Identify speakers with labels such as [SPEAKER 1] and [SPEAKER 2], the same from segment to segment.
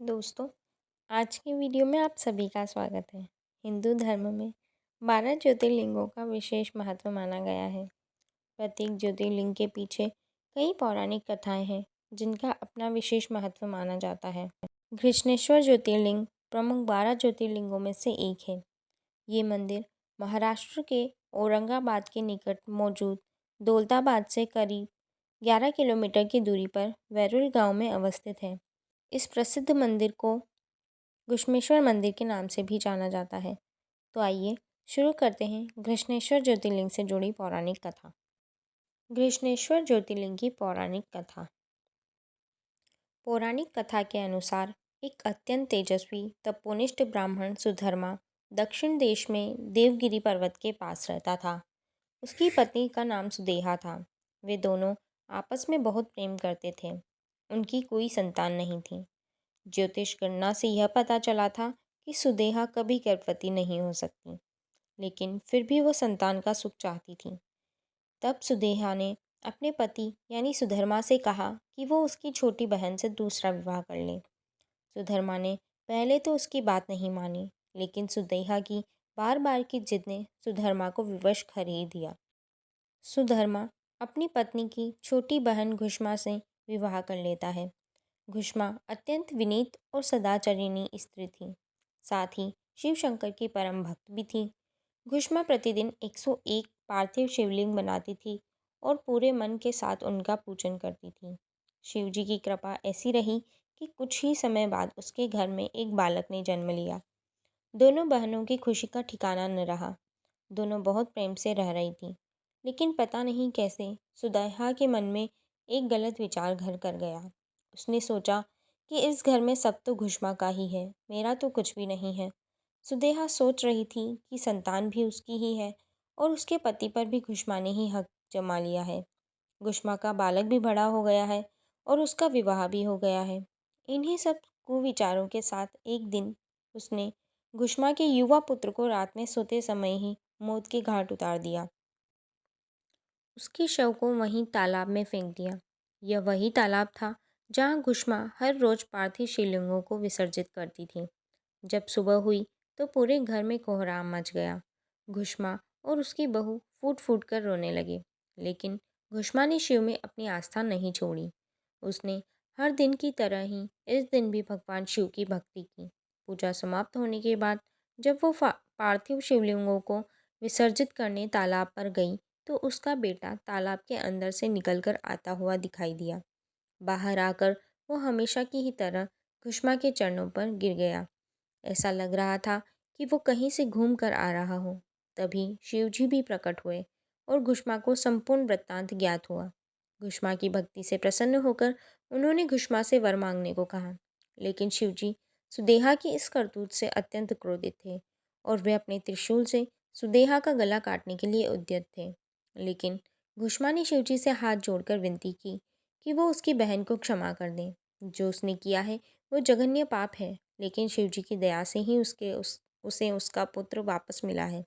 [SPEAKER 1] दोस्तों, आज की वीडियो में आप सभी का स्वागत है। हिंदू धर्म में 12 ज्योतिर्लिंगों का विशेष महत्व माना गया है। प्रत्येक ज्योतिर्लिंग के पीछे कई पौराणिक कथाएं हैं जिनका अपना विशेष महत्व माना जाता है। घृष्णेश्वर ज्योतिर्लिंग प्रमुख 12 ज्योतिर्लिंगों में से एक है। ये मंदिर महाराष्ट्र के औरंगाबाद के निकट मौजूद दौलताबाद से करीब 11 किलोमीटर की दूरी पर वैरुल गांव में अवस्थित है। इस प्रसिद्ध मंदिर को घृष्णेश्वर मंदिर के नाम से भी जाना जाता है। तो आइए शुरू करते हैं घृष्णेश्वर ज्योतिर्लिंग से जुड़ी पौराणिक कथा। घृष्णेश्वर ज्योतिर्लिंग की पौराणिक कथा। पौराणिक कथा के अनुसार एक अत्यंत तेजस्वी तपोनिष्ठ ब्राह्मण सुधर्मा दक्षिण देश में देवगिरी पर्वत के पास रहता था। उसकी पत्नी का नाम सुदेहा था। वे दोनों आपस में बहुत प्रेम करते थे। उनकी कोई संतान नहीं थी। ज्योतिष गणना से यह पता चला था कि सुदेहा कभी गर्भवती नहीं हो सकती, लेकिन फिर भी वो संतान का सुख चाहती थी। तब सुदेहा ने अपने पति यानी सुधर्मा से कहा कि वो उसकी छोटी बहन से दूसरा विवाह कर ले। सुधर्मा ने पहले तो उसकी बात नहीं मानी, लेकिन सुदेहा की बार बार की जिद ने सुधर्मा को विवश कर ही दिया। सुधर्मा अपनी पत्नी की छोटी बहन घुष्मा से विवाह कर लेता है। घुष्मा अत्यंत विनीत और सदाचरिणी स्त्री थी। साथ ही शिव शंकर की परम भक्त भी थी। घुष्मा प्रतिदिन 101 पार्थिव शिवलिंग बनाती थी और पूरे मन के साथ उनका पूजन करती थी। शिव जी की कृपा ऐसी रही कि कुछ ही समय बाद उसके घर में एक बालक ने जन्म लिया। दोनों बहनों की खुशी का ठिकाना न रहा। दोनों बहुत प्रेम से रह रही थी, लेकिन पता नहीं कैसे सुदेहा के मन में एक गलत विचार घर कर गया। उसने सोचा कि इस घर में सब तो घुष्मा का ही है, मेरा तो कुछ भी नहीं है। सुदेहा सोच रही थी कि संतान भी उसकी ही है और उसके पति पर भी घुष्मा ने ही हक जमा लिया है। घुष्मा का बालक भी बड़ा हो गया है और उसका विवाह भी हो गया है। इन्हीं सब कुविचारों के साथ एक दिन उसने घुष्मा के युवा पुत्र को रात में सोते समय ही मौत के घाट उतार दिया। उसके शव को वहीं तालाब में फेंक दिया। यह वही तालाब था जहाँ घुष्मा हर रोज पार्थिव शिवलिंगों को विसर्जित करती थी। जब सुबह हुई तो पूरे घर में कोहराम मच गया। घुष्मा और उसकी बहू फूट फूट कर रोने लगे, लेकिन घुष्मा ने शिव में अपनी आस्था नहीं छोड़ी। उसने हर दिन की तरह ही इस दिन भी भगवान शिव की भक्ति की। पूजा समाप्त होने के बाद जब वो पार्थिव शिवलिंगों को विसर्जित करने तालाब पर गई तो उसका बेटा तालाब के अंदर से निकलकर आता हुआ दिखाई दिया। बाहर आकर वो हमेशा की ही तरह घुष्मा के चरणों पर गिर गया। ऐसा लग रहा था कि वो कहीं से घूम कर आ रहा हो। तभी शिवजी भी प्रकट हुए और घुष्मा को संपूर्ण वृत्तांत ज्ञात हुआ। घुष्मा की भक्ति से प्रसन्न होकर उन्होंने घुष्मा से वर मांगने को कहा, लेकिन शिवजी सुदेहा की इस करतूत से अत्यंत क्रोधित थे और वे अपने त्रिशूल से सुदेहा का गला काटने के लिए उद्यत थे। लेकिन घुष्मा ने शिवजी से हाथ जोड़कर विनती की कि वो उसकी बहन को क्षमा कर दें। जो उसने किया है वो जघन्य पाप है, लेकिन शिवजी की दया से ही उसे उसका पुत्र वापस मिला है।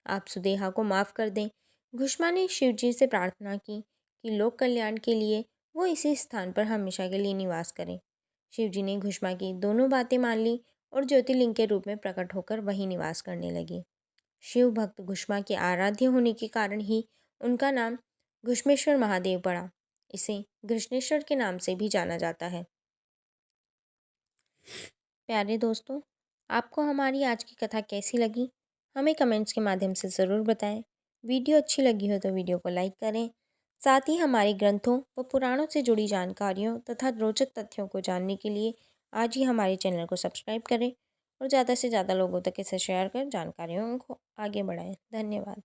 [SPEAKER 1] आप सुदेहा को माफ़ कर दें। घुष्मा ने शिवजी से प्रार्थना की कि लोक कल्याण के लिए वो इसी स्थान पर हमेशा के लिए निवास करें। शिवजी ने घुष्मा की दोनों बातें मान ली और ज्योतिर्लिंग के रूप में प्रकट होकर वहीं निवास करने लगे। शिव भक्त घुष्मा के आराध्य होने के कारण ही उनका नाम घुष्मेश्वर महादेव पड़ा। इसे घृष्णेश्वर के नाम से भी जाना जाता है। प्यारे दोस्तों, आपको हमारी आज की कथा कैसी लगी हमें कमेंट्स के माध्यम से ज़रूर बताएं। वीडियो अच्छी लगी हो तो वीडियो को लाइक करें। साथ ही हमारे ग्रंथों व पुराणों से जुड़ी जानकारियों तथा रोचक तथ्यों को जानने के लिए आज ही हमारे चैनल को सब्सक्राइब करें और ज़्यादा से ज़्यादा लोगों तक इसे शेयर कर जानकारियों को आगे बढ़ाएं। धन्यवाद।